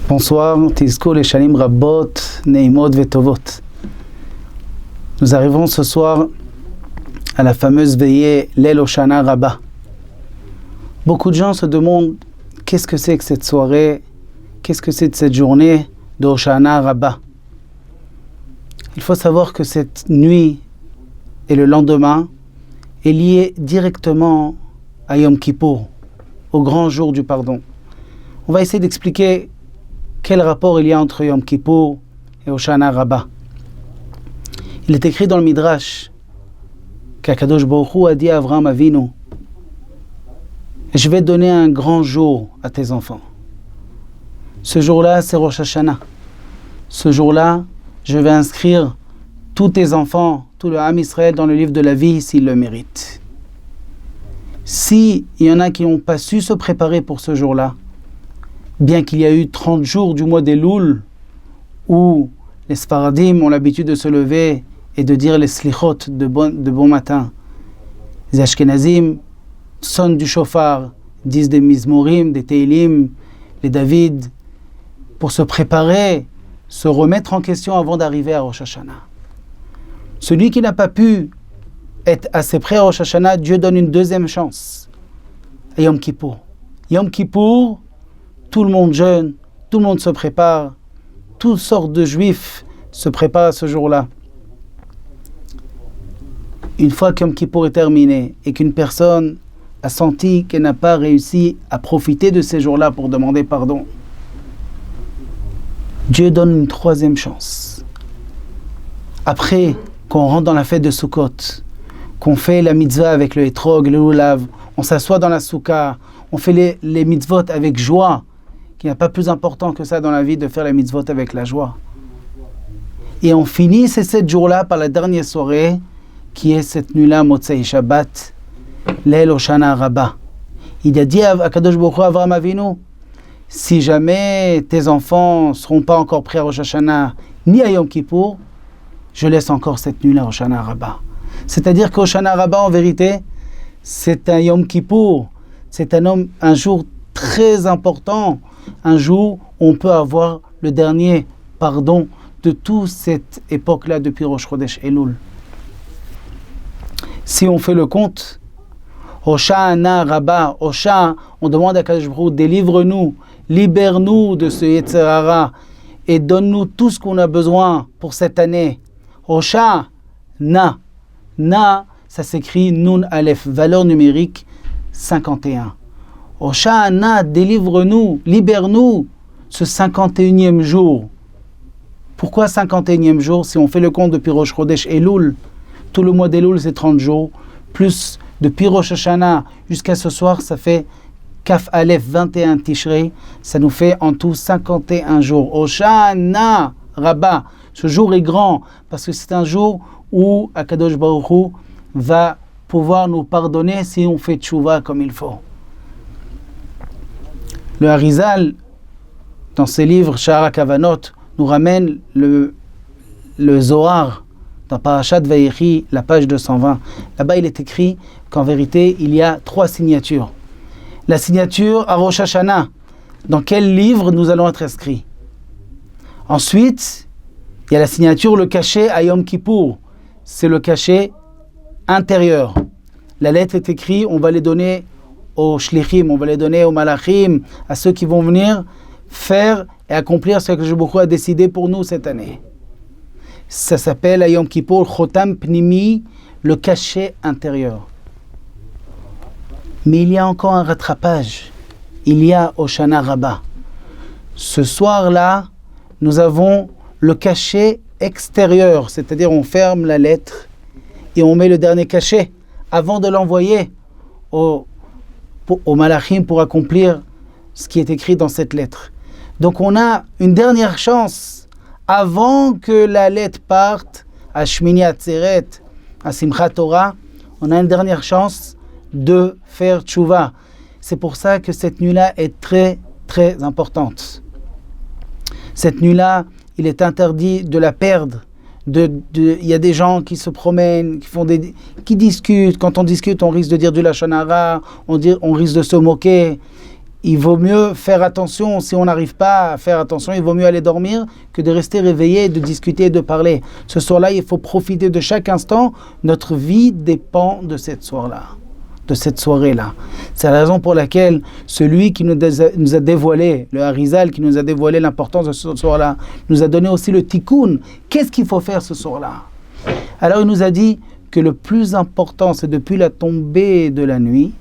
Bonsoir, Tizko les Shalim Rabot, Neimot Vetovot. Nous arrivons ce soir à la fameuse veillée Leil Hoshana Rabbah. Beaucoup de gens se demandent qu'est-ce que c'est que cette soirée, qu'est-ce que c'est de cette journée de Hoshana Rabbah. Il faut savoir que cette nuit et le lendemain est lié directement à Yom Kippour, au grand jour du pardon. On va essayer d'expliquer quel rapport il y a entre Yom Kippour et Hoshana Rabbah. Il est écrit dans le Midrash qu'Akadosh Baruch Hu a dit à Avraham Avinu: je vais donner un grand jour à tes enfants. Ce jour-là, c'est Rosh Hashanah. Ce jour-là, je vais inscrire tous tes enfants, tout le Ham Israël dans le livre de la vie s'ils le méritent. S'il y en a qui n'ont pas su se préparer pour ce jour-là, bien qu'il y a eu 30 jours du mois d'Elul où les Sfaradim ont l'habitude de se lever et de dire les slichot de bon matin. Les Ashkenazim sonnent du shofar, disent des mizmorim, des teilim, les David, pour se préparer, se remettre en question avant d'arriver à Rosh Hashanah. Celui qui n'a pas pu être assez près à Rosh Hashanah, Dieu donne une deuxième chance à Yom Kippour. Yom Kippour, tout le monde jeûne, tout le monde se prépare, toutes sortes de juifs se préparent à ce jour-là. Une fois que Yom Kippour est terminé et qu'une personne a senti qu'elle n'a pas réussi à profiter de ces jours-là pour demander pardon, Dieu donne une troisième chance. Après qu'on rentre dans la fête de Sukkot, qu'on fait la mitzvah avec le hétrog, le lulav, on s'assoit dans la soukha, on fait les mitzvot avec joie, qu'il n'y a pas plus important que ça dans la vie de faire les mitzvot avec la joie. Et on finit ces 7 jours-là par la dernière soirée, qui est cette nuit-là, Motzei Shabbat, Leil Hoshana Rabbah. Il a dit à Kadosh Baruch Hu, Avraham Avinu, si jamais tes enfants ne seront pas encore prêts à Rosh Hashanah, ni à Yom Kippour, je laisse encore cette nuit-là, Hoshana Rabbah. C'est-à-dire qu'Hoshana Rabbah, en vérité, c'est un Yom Kippour, c'est un jour très important, un jour où on peut avoir le dernier pardon de toute cette époque-là depuis Rosh Chodesh Elul. Si on fait le compte, Hoshana Rabbah, Hosha, on demande à Kadosh Baruch Hu, délivre-nous, libère-nous de ce Yetzer Hara et donne-nous tout ce qu'on a besoin pour cette année. Hoshana, Na, ça s'écrit Nun Aleph, valeur numérique 51. Hoshana, délivre-nous, libère-nous ce 51e jour. Pourquoi 51e jour? Si on fait le compte depuis Rosh Chodesh Elul, tout le mois d'Elul c'est 30 jours, plus depuis Rosh Hashanah jusqu'à ce soir, ça fait Kaf Aleph 21 Tishrei, ça nous fait en tout 51 jours. Hoshana Rabbah, ce jour est grand parce que c'est un jour où Akadosh Baruch Hu va pouvoir nous pardonner si on fait tchouva comme il faut. Le Harizal, dans ses livres Sha'ar HaKavanot, nous ramène le Zohar dans Parashat Vayechi, la page 220. Là-bas, il est écrit qu'en vérité, il y a 3 signatures. La signature à Rosh Hashanah, dans quel livre nous allons être inscrits. Ensuite, il y a la signature, le cachet à Yom Kippour. C'est le cachet intérieur. La lettre est écrite, on va les donner aux shlichim, on va les donner aux malachim, à ceux qui vont venir faire et accomplir ce que Akadosh Baruch Hu a décidé pour nous cette année. Ça s'appelle à Yom Kippour Chotam Pnimi, le cachet intérieur. Mais il y a encore un rattrapage. Il y a Hoshana Rabbah. Ce soir-là, nous avons le cachet extérieur, c'est-à-dire on ferme la lettre et on met le dernier cachet avant de l'envoyer au malachim pour accomplir ce qui est écrit dans cette lettre. Donc on a une dernière chance avant que la lettre parte à Shmini Atzeret, à Simchat Torah, on a une dernière chance de faire tchouva. C'est pour ça que cette nuit-là est très très importante. Cette nuit-là, il est interdit de la perdre. Il y a des gens qui se promènent, qui discutent. Quand on discute, on risque de dire du lachon hara, on risque de se moquer. il vaut mieux faire attention. Si on n'arrive pas à faire attention, il vaut mieux aller dormir que de rester réveillé, de discuter, de parler. Ce soir-là, il faut profiter de chaque instant. Notre vie dépend de cette soirée-là, de cette soirée-là. C'est la raison pour laquelle celui qui nous a dévoilé, le Harizal, qui nous a dévoilé l'importance de ce soir-là, nous a donné aussi le tikkun. Qu'est-ce qu'il faut faire ce soir-là? Alors il nous a dit que le plus important, c'est depuis la tombée de la nuit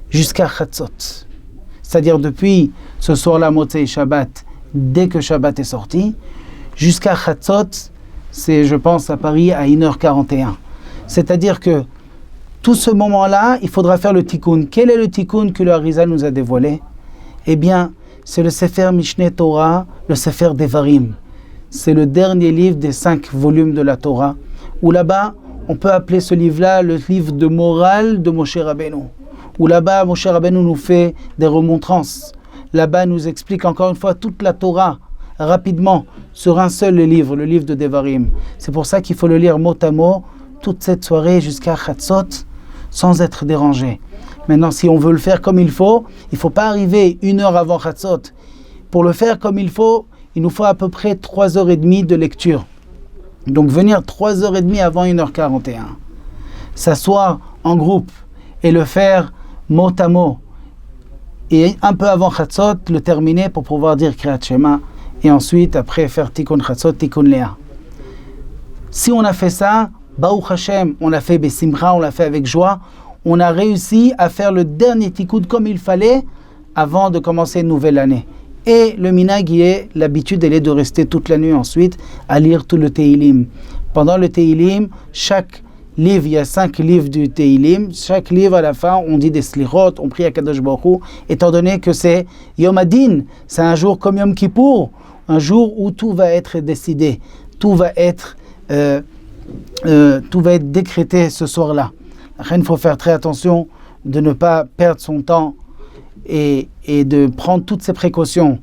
jusqu'à Chatzot. C'est-à-dire depuis ce soir-là, Motzei Shabbat, dès que Shabbat est sorti, jusqu'à Chatzot, c'est, je pense, à Paris, à 1h41. C'est-à-dire que tout ce moment-là, il faudra faire le tikkun. Quel est le tikkun que le Harizal nous a dévoilé? Eh bien, c'est le Sefer Mishneh Torah, le Sefer Devarim. C'est le dernier livre des 5 volumes de la Torah, où là-bas, on peut appeler ce livre-là le livre de morale de Moshe Rabbeinu. Où là-bas, Moshe Rabbeinu nous fait des remontrances. Là-bas, nous explique encore une fois toute la Torah, rapidement, sur un seul livre, le livre de Devarim. C'est pour ça qu'il faut le lire mot à mot, toute cette soirée jusqu'à Chatzot, sans être dérangé. Maintenant, si on veut le faire comme il ne faut pas arriver 1 heure avant Chatzot. Pour le faire comme il nous faut à peu près 3h30 de lecture. Donc venir 3h30 avant 1h41. S'asseoir en groupe et le faire mot à mot. Et un peu avant Chatzot, le terminer pour pouvoir dire Kriyat Shema. Et ensuite, après, faire Tikkun Chatzot, Tikkun Léa. Si on a fait ça, Baruch Hashem, on l'a fait Besimcha, on l'a fait avec joie. On a réussi à faire le dernier Tikkun comme il fallait avant de commencer une nouvelle année. Et le minhag, l'habitude, elle est de rester toute la nuit ensuite à lire tout le Tehillim. Pendant le Tehillim, chaque livre, il y a 5 livres du Tehillim. Chaque livre, à la fin, on dit des slichot, on prie à Kadosh Baruch Hu, étant donné que c'est Yom Adin, c'est un jour comme Yom Kippour, un jour où tout va être décidé, tout va être décrété ce soir-là. Il faut faire très attention de ne pas perdre son temps et de prendre toutes ces précautions.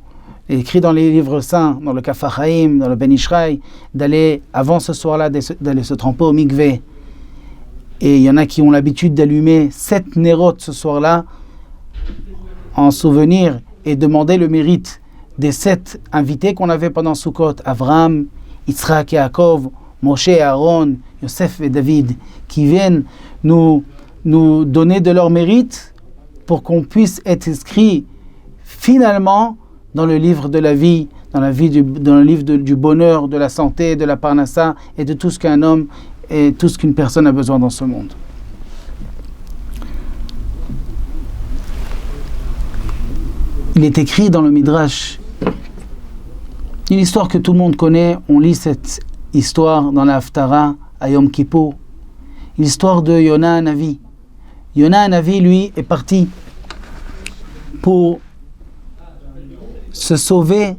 Écrit dans les livres saints, dans le Kaf HaChaim, dans le Ben Ishraï, d'aller, avant ce soir-là, d'aller se tremper au mikveh. Et il y en a qui ont l'habitude d'allumer 7 nérotes ce soir-là, en souvenir et demander le mérite des 7 invités qu'on avait pendant Sukkot, Avraham, Yitzhak et Yaakov, Moshe et Aaron, Yosef et David, qui viennent nous donner de leur mérite pour qu'on puisse être inscrit finalement dans le livre de la vie, dans le livre du bonheur, de la santé, de la parnassa et de tout ce qu'un homme et tout ce qu'une personne a besoin dans ce monde. Il est écrit dans le Midrash, une histoire que tout le monde connaît, on lit cette histoire dans la Haftara à Yom Kippour, l'histoire de Yona Hanavi. Yona Hanavi, lui, est parti pour se sauver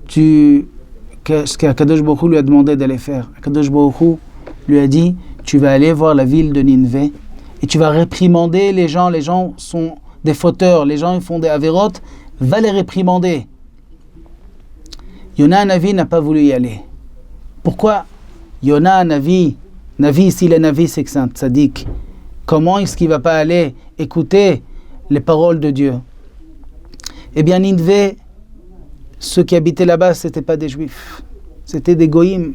ce qu'Akadosh Baruch Hu lui a demandé d'aller faire. Akadosh Baruch Hu lui a dit, tu vas aller voir la ville de Ninvé et tu vas réprimander les gens. Les gens sont des fauteurs, les gens ils font des avérotes, va les réprimander. Yona Hanavi n'a pas voulu y aller. Pourquoi Yona Hanavi, Navi ici le Navi c'est que c'est un tzaddik, comment est-ce qu'il ne va pas aller écouter les paroles de Dieu? Eh bien Ninvé, ceux qui habitaient là-bas, ce n'étaient pas des juifs, c'était des goïms.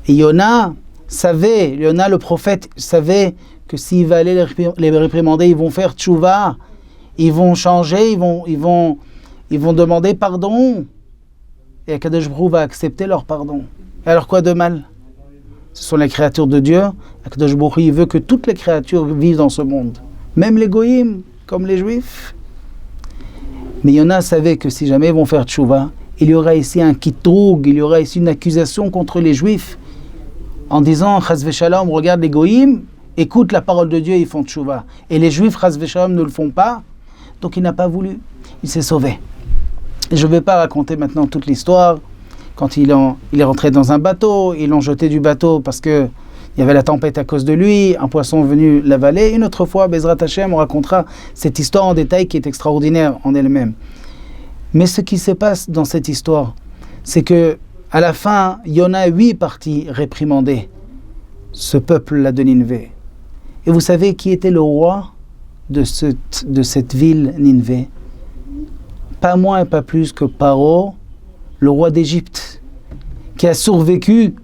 Et Yona le prophète, savait que s'il va aller les réprimander, ils vont faire tchouva, ils vont changer, ils vont demander pardon. Et Akadosh Baruch Hu va accepter leur pardon. Et alors quoi de mal? Ce sont les créatures de Dieu. Akadosh Baruch Hu, il veut que toutes les créatures vivent dans ce monde, même les goïms, comme les juifs. Mais Yona savait que si jamais ils vont faire tchouva, il y aura ici un kitroug, il y aura ici une accusation contre les juifs, en disant, chas v'shalom, regarde les goïms, écoute la parole de Dieu, ils font tchouva. Et les juifs, chas v'shalom, ne le font pas, donc il n'a pas voulu, il s'est sauvé. Et je ne vais pas raconter maintenant toute l'histoire. Quand il est rentré dans un bateau, ils l'ont jeté du bateau parce que il y avait la tempête à cause de lui, un poisson venu l'avaler. Une autre fois, Bezrat Hashem, on racontera cette histoire en détail qui est extraordinaire en elle-même. Mais ce qui se passe dans cette histoire, c'est que à la fin, Yona, lui, est parti réprimander ce peuple-là de Ninvé. Et vous savez qui était le roi de cette ville Ninvé? pas moins et pas plus que Paro, le roi d'Égypte, qui a survécu,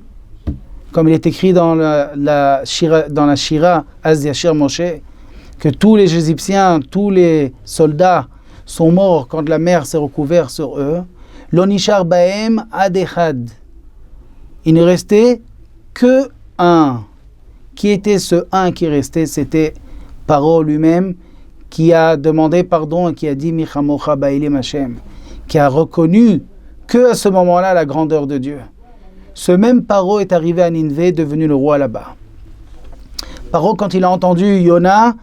comme il est écrit dans la Shira Az Yashir Moshe, que tous les Égyptiens, tous les soldats sont morts quand la mer s'est recouverte sur eux. L'onishar baem ad echad. Il ne restait que un. Qui était ce un qui restait? C'était Paro lui-même, qui a demandé pardon et qui a dit Michamocha Ba'ilim Hashem, qui a reconnu que à ce moment-là la grandeur de Dieu. Ce même Paro est arrivé à Ninvé, devenu le roi là-bas. Paro, quand il a entendu Yona,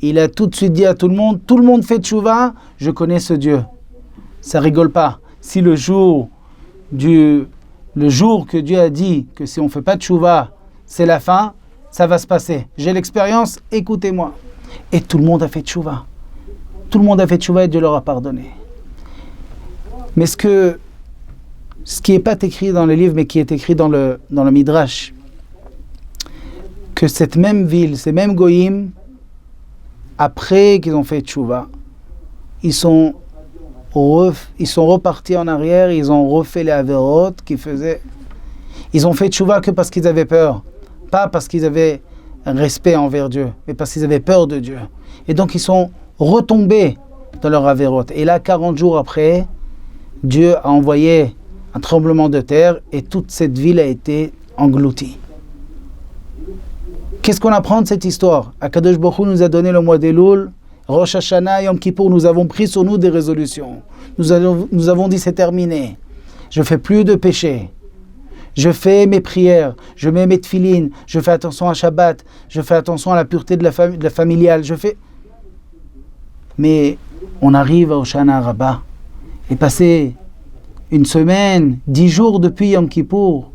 il a tout de suite dit à tout le monde fait tchouva, je connais ce Dieu. Ça rigole pas. Si le jour que Dieu a dit que si on ne fait pas tchouva, c'est la fin, ça va se passer. J'ai l'expérience, écoutez-moi. Et tout le monde a fait tchouva. Tout le monde a fait tchouva et Dieu leur a pardonné. Mais ce qui n'est pas écrit dans le livre, mais qui est écrit dans le Midrash, que cette même ville, ces mêmes goïms, après qu'ils ont fait tchouva, ils sont repartis en arrière, ils ont refait les avérotes qu'ils faisaient. Ils ont fait tchouva que parce qu'ils avaient peur. Pas parce qu'ils avaient un respect envers Dieu, mais parce qu'ils avaient peur de Dieu. Et donc ils sont retombés dans leur avérote. Et là, 40 jours après, Dieu a envoyé un tremblement de terre et toute cette ville a été engloutie. Qu'est-ce qu'on apprend de cette histoire? Akadosh Baruch Hu nous a donné le mois d'Elul, Rosh Hashanah, Yom Kippour, nous avons pris sur nous des résolutions. Nous avons dit c'est terminé. Je ne fais plus de péché. Je fais mes prières, je mets mes tefilines, je fais attention à Shabbat, je fais attention à la pureté de la familiale, Mais on arrive à Hoshana Rabbah et passer une semaine, 10 jours depuis Yom Kippour,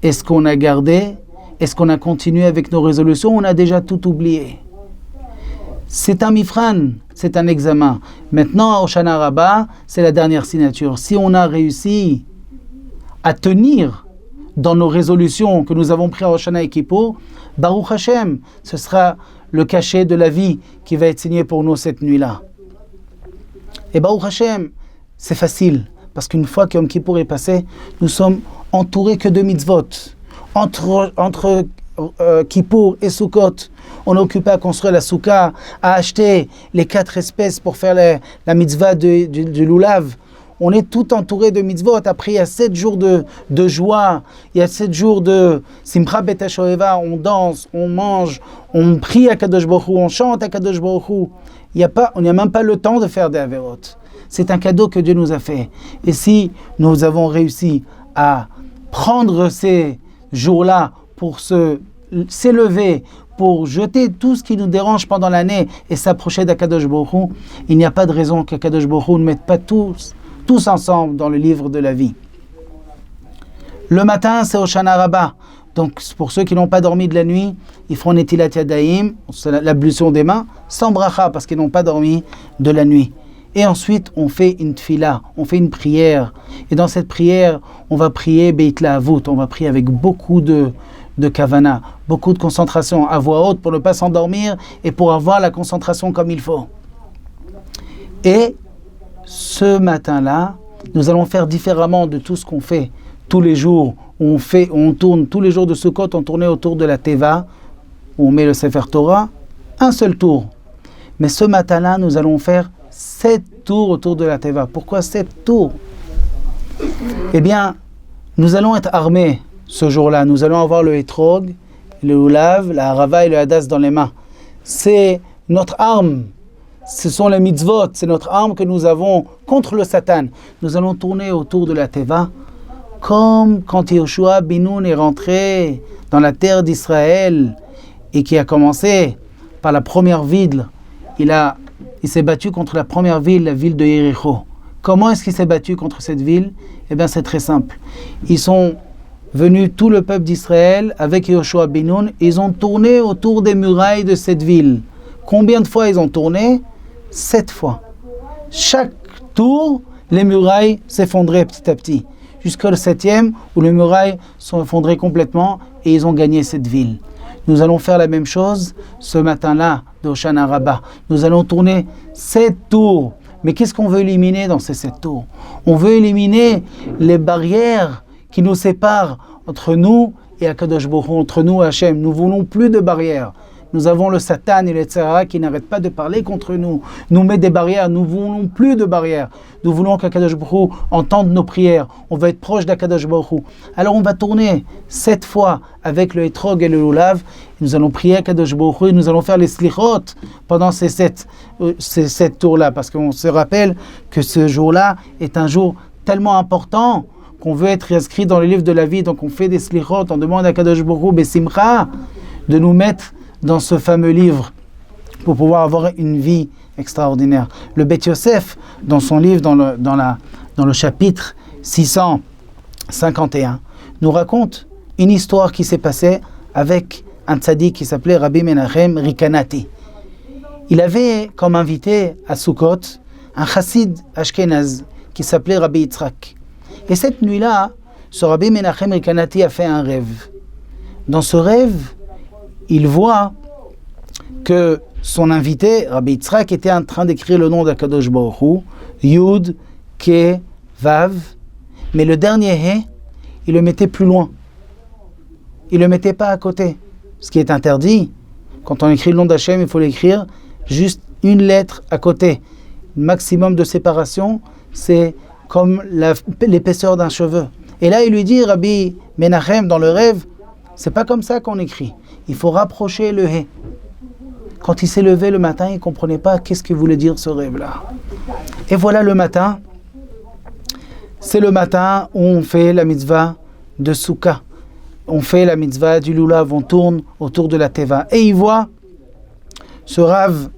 est-ce qu'on a gardé? Est-ce qu'on a continué avec nos résolutions? On a déjà tout oublié. C'est un mifran, c'est un examen. Maintenant, à Hoshana Rabbah, c'est la dernière signature. Si on a réussi à tenir dans nos résolutions que nous avons prises à Hoshana et Kippour, Baruch Hashem, ce sera le cachet de la vie qui va être signé pour nous cette nuit-là. Et Baruch Hashem, c'est facile, parce qu'une fois que Yom Kippour est passé, nous sommes entourés que de mitzvot. Entre Kippour et Sukkot, on est occupé à construire la soukha, à acheter les 4 espèces pour faire la mitzvah du loulav. On est tout entouré de mitzvot. Après, il y a 7 jours de joie. Il y a 7 jours de Simcha Bet HaShoeva. On danse, on mange, on prie à Kadosh Baruch Hu, on chante à Kadosh Baruch Hu. On n'y a même pas le temps de faire des averot. C'est un cadeau que Dieu nous a fait. Et si nous avons réussi à prendre ces jours-là pour s'élever, pour jeter tout ce qui nous dérange pendant l'année et s'approcher d'Akadosh Baruch Hu, il n'y a pas de raison qu'Akadosh Baruch Hu ne mette pas tous ensemble dans le livre de la vie. Le matin, c'est Hoshana Rabbah. Donc, pour ceux qui n'ont pas dormi de la nuit, ils feront Netilat Yadayim, l'ablution des mains, sans bracha, parce qu'ils n'ont pas dormi de la nuit. Et ensuite, on fait une tfila, on fait une prière. Et dans cette prière, on va prier Beit La'avut, on va prier avec beaucoup de kavana, beaucoup de concentration à voix haute pour ne pas s'endormir et pour avoir la concentration comme il faut. Et ce matin-là, nous allons faire différemment de tout ce qu'on fait tous les jours. On tourne tous les jours de Sukkot, on tournait autour de la Teva, où on met le Sefer Torah, un seul tour. Mais ce matin-là, nous allons faire 7 tours autour de la Teva. Pourquoi 7 tours? Eh bien, nous allons être armés ce jour-là. Nous allons avoir le Etrog, le Ulav, la Harava et le Hadas dans les mains. C'est notre arme. Ce sont les mitzvot, c'est notre arme que nous avons contre le Satan. Nous allons tourner autour de la Teva, comme quand Yoshua ben Nun est rentré dans la terre d'Israël et qui a commencé par la première ville. Il s'est battu contre la première ville, la ville de Yéricho. Comment est-ce qu'il s'est battu contre cette ville? Eh bien, c'est très simple. Ils sont venus, tout le peuple d'Israël, avec Yoshua ben Nun, ils ont tourné autour des murailles de cette ville. Combien de fois ils ont tourné? 7 fois. Chaque tour, les murailles s'effondraient petit à petit. Jusqu'au 7e, où les murailles sont effondrées complètement et ils ont gagné cette ville. Nous allons faire la même chose ce matin-là de Hoshana Rabbah. Nous allons tourner 7 tours Mais qu'est-ce qu'on veut éliminer dans ces 7 tours? On veut éliminer les barrières qui nous séparent entre nous et Akadosh Baruch Hu, entre nous et Hachem. Nous voulons plus de barrières. Nous avons le Satan et le Tzara qui n'arrêtent pas de parler contre nous, nous met des barrières. Nous voulons plus de barrières. Nous voulons qu'Akadosh Baruch Hu entende nos prières. On veut être proche d'Akadosh Baruch Hu. Alors on va tourner 7 fois avec le Etrog et le Lulav. Nous allons prier Akadosh Baruch Hu et nous allons faire les Slichot pendant ces 7 tours-là. Parce qu'on se rappelle que ce jour-là est un jour tellement important qu'on veut être inscrit dans le livre de la vie. Donc on fait des Slichot, on demande à Kadosh Baruch Hu Besimcha de nous mettre dans ce fameux livre pour pouvoir avoir une vie extraordinaire. Le Bet Yosef, dans son livre, dans le chapitre 651, nous raconte une histoire qui s'est passée avec un tzaddik qui s'appelait Rabbi Menachem Rikanati. Il avait comme invité à Sukkot un chassid ashkénaz qui s'appelait Rabbi Yitzhak. Et cette nuit-là, ce Rabbi Menachem Rikanati a fait un rêve. Dans ce rêve, il voit que son invité, Rabbi Yitzhak, était en train d'écrire le nom d'Akadosh Baruch Hu, Yud, Ke, Vav, mais le dernier He, il le mettait plus loin. Il ne le mettait pas à côté. Ce qui est interdit, quand on écrit le nom d'Hachem, il faut l'écrire juste une lettre à côté. Le maximum de séparation, c'est comme l'épaisseur d'un cheveu. Et là, il lui dit, Rabbi Menachem, dans le rêve, c'est pas comme ça qu'on écrit. Il faut rapprocher le He. Quand il s'est levé le matin, il ne comprenait pas qu'est-ce que voulait dire ce rêve-là. Et voilà le matin. C'est le matin où on fait la mitzvah de Souka. On fait la mitzvah du Lulav, on tourne autour de la Teva. Et il voit ce Rav,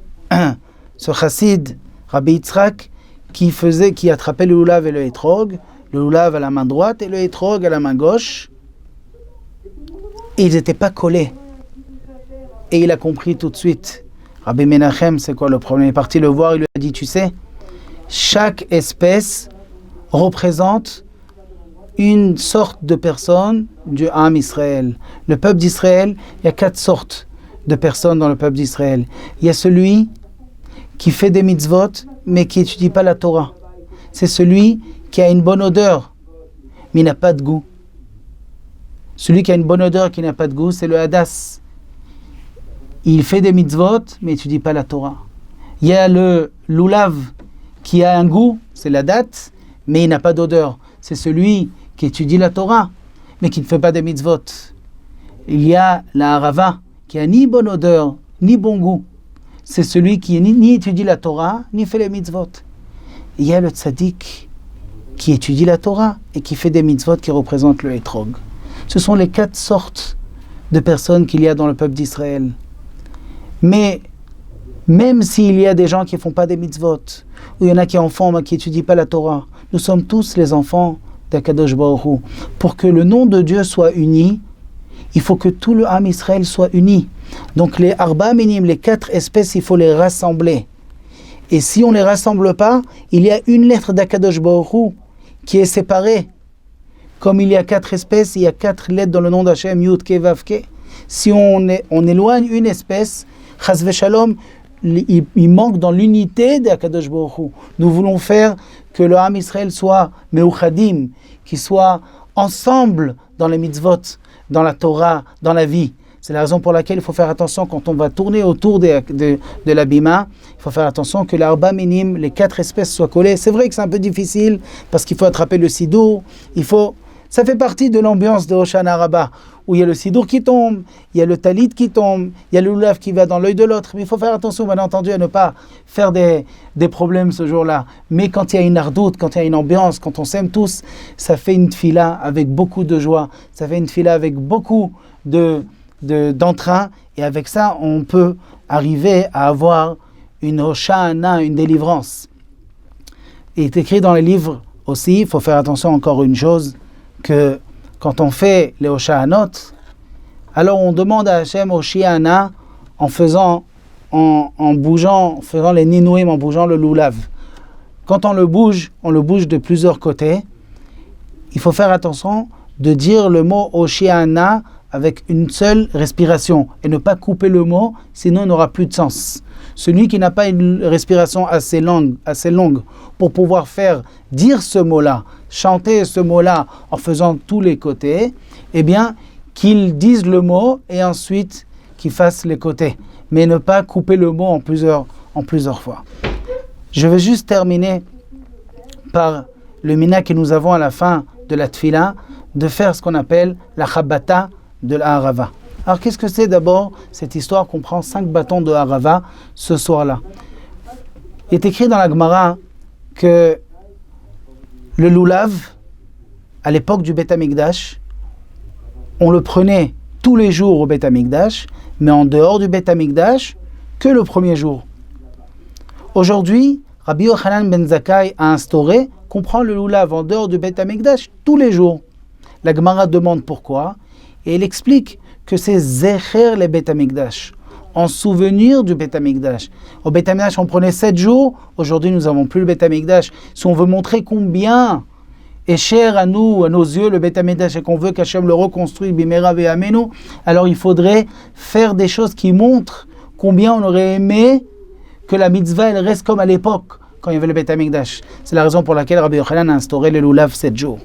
ce chassid, Rabbi Yitzhak, qui attrapait le Lulav et le Etrog, le Lulav à la main droite et le Etrog à la main gauche. Et ils n'étaient pas collés. Et il a compris tout de suite. Rabbi Menachem, c'est quoi le problème? Il est parti le voir, il lui a dit, tu sais, chaque espèce représente une sorte de personne du Am Israël. Le peuple d'Israël, il y a 4 sortes de personnes dans le peuple d'Israël. Il y a celui qui fait des mitzvot, mais qui n'étudie pas la Torah. C'est celui qui a une bonne odeur, mais il n'a pas de goût. Celui qui a une bonne odeur, qui n'a pas de goût, c'est le Hadas. Il fait des mitzvot, mais il n'étudie pas la Torah. Il y a le Lulav, qui a un goût, c'est la date, mais il n'a pas d'odeur. C'est celui qui étudie la Torah, mais qui ne fait pas des mitzvot. Il y a la Harava, qui a ni bonne odeur, ni bon goût. C'est celui qui ni étudie la Torah, ni fait les mitzvot. Il y a le tzaddik, qui étudie la Torah, et qui fait des mitzvot qui représentent le Etrog. Ce sont les 4 sortes de personnes qu'il y a dans le peuple d'Israël. Mais même s'il y a des gens qui ne font pas des mitzvot, ou il y en a qui sont enfants mais qui n'étudient pas la Torah, nous sommes tous les enfants d'Akadosh Baruch Hu. Pour que le nom de Dieu soit uni, il faut que tout le Ham Israël soit uni. Donc les Arba Minim, les 4 espèces, il faut les rassembler. Et si on ne les rassemble pas, il y a une lettre d'Akadosh Baruch Hu qui est séparée. Comme il y a 4 espèces, il y a 4 lettres dans le nom d'Hachem, Yud, Ke, Vav, Ke. Si on éloigne une espèce, Chas v'Shalom, il manque dans l'unité d'Akadosh Baruch Hu. Nous voulons faire que le Ham Israël soit Meuchadim, qu'il soit ensemble dans les mitzvot, dans la Torah, dans la vie. C'est la raison pour laquelle il faut faire attention quand on va tourner autour de la bima. Il faut faire attention que l'arba minim, les 4 espèces soient collées. C'est vrai que c'est un peu difficile parce qu'il faut attraper le sidour. Ça fait partie de l'ambiance de Hoshana Rabbah, où il y a le sidour qui tombe, il y a le talit qui tombe, il y a le lulav qui va dans l'œil de l'autre. Mais il faut faire attention, bien entendu, à ne pas faire des problèmes ce jour-là. Mais quand il y a une ardoute, quand il y a une ambiance, quand on s'aime tous, ça fait une tfila avec beaucoup de joie. Ça fait une tfila avec beaucoup d'entrain. Et avec ça, on peut arriver à avoir une Hoshana, une délivrance. Il est écrit dans les livres aussi, il faut faire attention encore une chose, que quand on fait les Hoshanot, alors on demande à Hachem Hoshiana en bougeant, en faisant les Ninouim, en bougeant le Lulav. Quand on le bouge de plusieurs côtés. Il faut faire attention de dire le mot Hoshiana avec une seule respiration et ne pas couper le mot, sinon il n'aura plus de sens. celui qui n'a pas une respiration assez longue pour pouvoir dire ce mot-là, chanter ce mot-là en faisant tous les côtés, eh bien, qu'il dise le mot et ensuite qu'il fasse les côtés, mais ne pas couper le mot en plusieurs fois. Je vais juste terminer par le mina que nous avons à la fin de la tfila, de faire ce qu'on appelle la chabata de la harava. Alors qu'est-ce que c'est d'abord cette histoire qu'on prend 5 bâtons de harava ce soir-là? Il est écrit dans la Gemara que le loulav, à l'époque du Beth Amikdash, on le prenait tous les jours au Beth Amikdash, mais en dehors du Beth Amikdash, que le premier jour. Aujourd'hui, Rabbi Yochanan ben Zakkai a instauré qu'on prend le loulav en dehors du Beth Amikdash tous les jours. La Gemara demande pourquoi, et il explique que c'est Zecher le Beth Amikdash, en souvenir du Beth Amikdash. Au Beth Amikdash, on prenait 7 jours, aujourd'hui nous n'avons plus le Beth Amikdash. Si on veut montrer combien est cher à nous, à nos yeux, le Beth Amikdash, et qu'on veut qu'Hachem le reconstruise, Bimera ve'amenu, alors il faudrait faire des choses qui montrent combien on aurait aimé que la mitzvah elle reste comme à l'époque, quand il y avait le Beth Amikdash. C'est la raison pour laquelle Rabbi Yochanan a instauré le loulav 7 jours.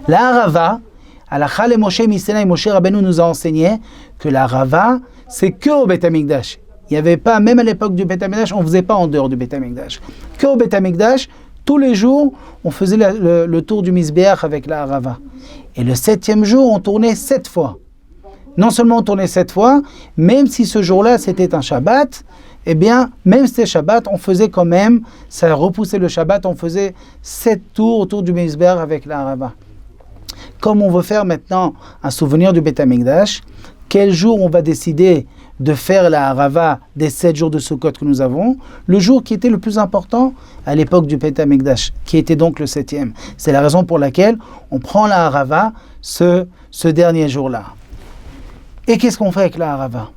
La harava, Halakha le Moshe Misena, Moshe Rabbeinu nous a enseigné que la harava, c'est que au Beth Amikdash. Il n'y avait pas, même à l'époque du Beth Amikdash, on ne faisait pas en dehors du Beth Amikdash. Que au Beth Amikdash, tous les jours, on faisait le tour du Mizbeach avec la harava. Et le 7e jour, on tournait 7 fois. Non seulement on tournait 7 fois, même si ce jour-là, c'était un Shabbat, eh bien, même si c'était Shabbat, on faisait quand même, ça repoussait le Shabbat, on faisait 7 tours autour du Mizbeach avec la harava. Comme on veut faire maintenant un souvenir du Beth Amikdash, quel jour on va décider de faire la harava des 7 jours de Sukkot que nous avons, le jour qui était le plus important à l'époque du Beth Amikdash, qui était donc le 7e. C'est la raison pour laquelle on prend la harava ce dernier jour-là. Et qu'est-ce qu'on fait avec la harava?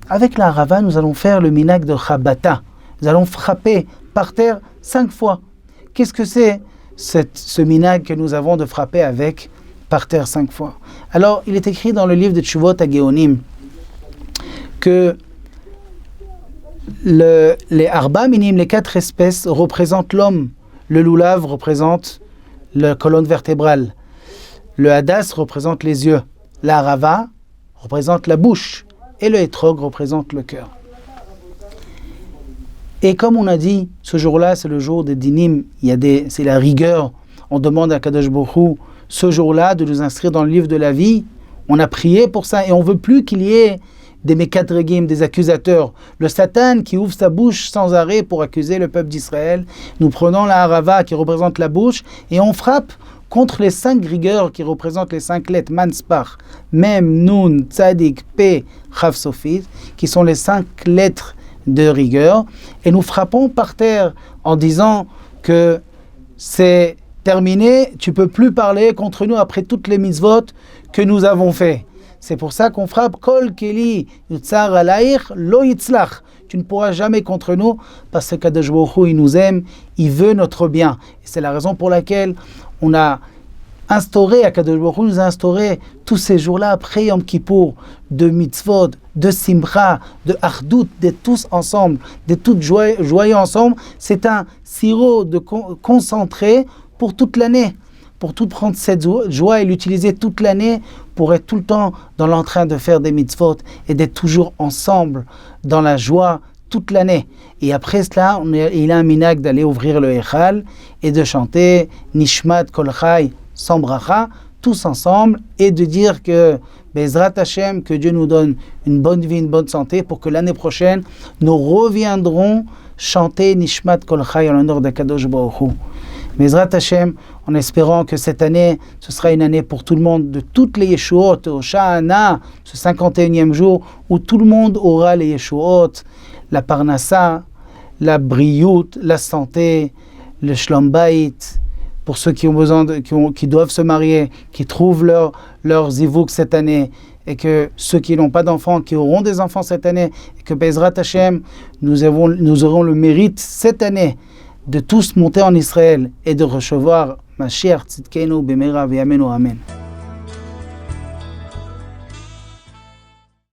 Avec la harava, nous allons faire le minag de Chabata. Nous allons frapper par terre 5 fois. Qu'est-ce que c'est ce minag que nous avons de frapper avec par terre 5 fois? Alors, il est écrit dans le livre de Tshuvot HaGeonim que les arba minim, les 4 espèces, représentent l'homme. Le loulav représente la colonne vertébrale. Le hadas représente les yeux. La harava représente la bouche. Et le hétrog représente le cœur. Et comme on a dit, ce jour-là, c'est le jour des dinim, c'est la rigueur. On demande à Kadosh Baruch Hu, ce jour-là, de nous inscrire dans le livre de la vie. On a prié pour ça et on ne veut plus qu'il y ait des mekadregim, des accusateurs. Le Satan qui ouvre sa bouche sans arrêt pour accuser le peuple d'Israël. Nous prenons la harava qui représente la bouche et on frappe contre les 5 rigueurs qui représentent les 5 lettres Manspar, Mem, Nun, Tzadik, P, Chav Sofit, qui sont les 5 lettres de rigueur. Et nous frappons par terre en disant que c'est terminé, tu ne peux plus parler contre nous après toutes les mitzvot que nous avons fait. C'est pour ça qu'on frappe Kol Keli Yutzar Alaïr Lo Yitzlach. Tu ne pourras jamais contre nous parce que Kadosh Baruch Hu, il nous aime, il veut notre bien. Et c'est la raison pour laquelle on a instauré, Kadosh Baruch Hu nous a instauré tous ces jours-là après Yom Kippour, de mitzvot, de simcha, de achdout, d'être tous ensemble, d'être tous joyeux ensemble. C'est un sirop de concentré pour toute l'année, pour tout prendre cette joie et l'utiliser toute l'année pour être tout le temps dans l'entrain de faire des mitzvot et d'être toujours ensemble dans la joie toute l'année. Et après cela, il a un minag d'aller ouvrir le Echal et de chanter Nishmat Kol Chai sans bracha, tous ensemble, et de dire que Bezrat Hashem, que Dieu nous donne une bonne vie, une bonne santé, pour que l'année prochaine, nous reviendrons chanter Nishmat Kol Chai en l'honneur de Kadosh Baruch Hu. Bezrat Hashem, en espérant que cette année, ce sera une année pour tout le monde, de toutes les Yeshuot, au Sha'ana, ce 51e jour, où tout le monde aura les Yeshuot, la Parnassa, la Briout, la santé, le Shlom Bayit, pour ceux qui ont besoin, qui doivent se marier, qui trouvent leur zivouk cette année, et que ceux qui n'ont pas d'enfants, qui auront des enfants cette année, et que Bezrat Hashem, nous aurons le mérite cette année de tous monter en Israël et de recevoir Mashiach Tzidkenu B'meira V'Yamenu Amen.